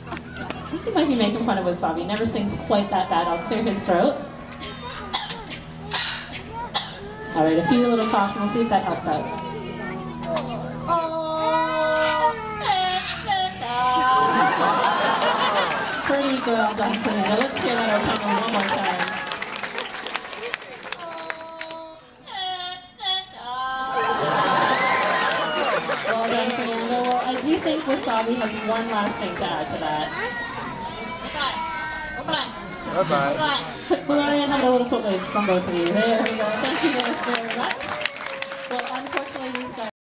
I think he might be making fun of Wasabi. He never sings quite that bad. I'll clear his throat. Alright, a few little coughs, and we'll see if that helps out. Pretty girl dancing. Now let's hear that O'Connell one more time. Well done, Fernando. Well, I do think Wasabi has one last thing to add to that. Bye-bye. Bye-bye, and have a little foot wave from both of you. There we go. Thank you very much. Well, unfortunately, these guys...